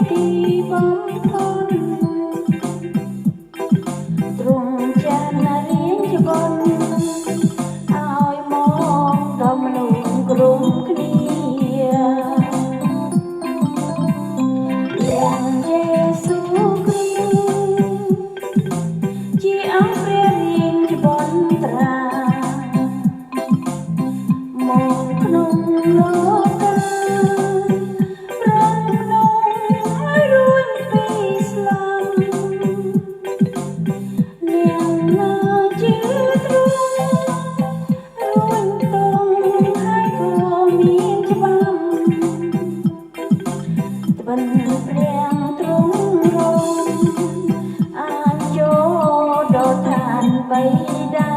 ទីបំផុតទ្រង់ចានរៀងជាបុណ្យឲ្យមកដល់មនុស្សគ្រប់គ្នាព្រះយេស៊ូវគ្រីស្ទជាអង្គព្រះរៀងជាបុណ្យត្រាមកក្នុងលោកព្រះទ្រង់រំអាចចូលដល់ឋានបិតា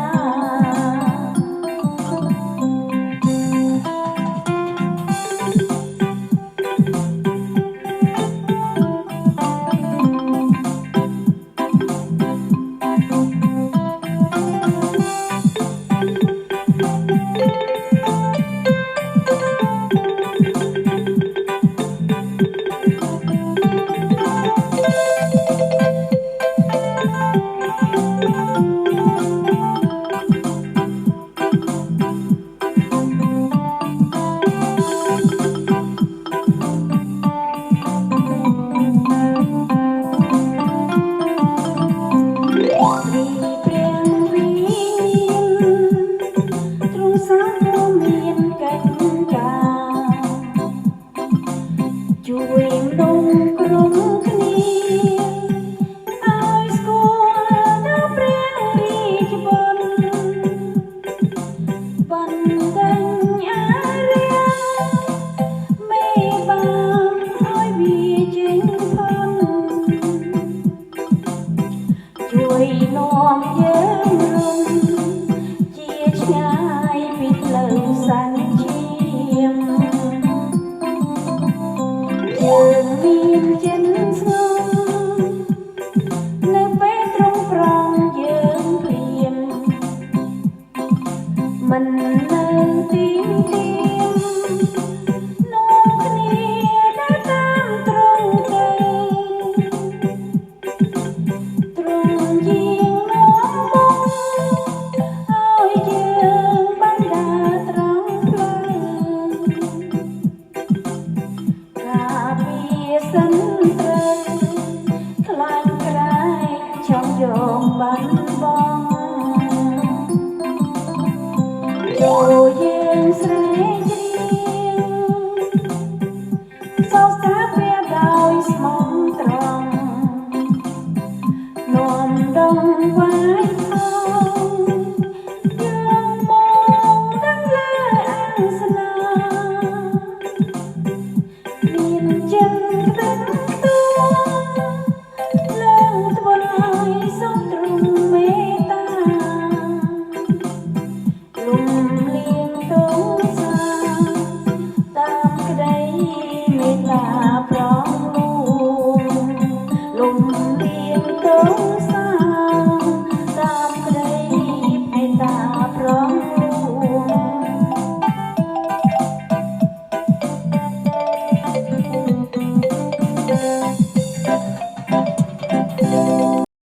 ជួយមនុស្សគ្រប់គ្នាឲ្យស្គាល់ដល់ព្រះរាជបុណ្យបណ្ដេញអារាមេបាឲ្យវាចេញផុតជួយនាំយើងរំជាឆ្ងាយពីផ្លូវសញ្ជាតិយើងមានចិត្តស្ងប់នៅពេលត្រង់ប្រងយើងព្រាមមិននៅទីទៀមនាំគ្នាដើរតាមត្រង់ទៅទ្រង់យាងនាំមុខឲ្យយើងបានដើរត្រង់ផ្លូវសិនត្រូវខ្លាញ់ក្រែងចង់យកបាត់បង់ចូលយើងស្រែកច្រៀងសរសើរព្រះដោយស្មោះ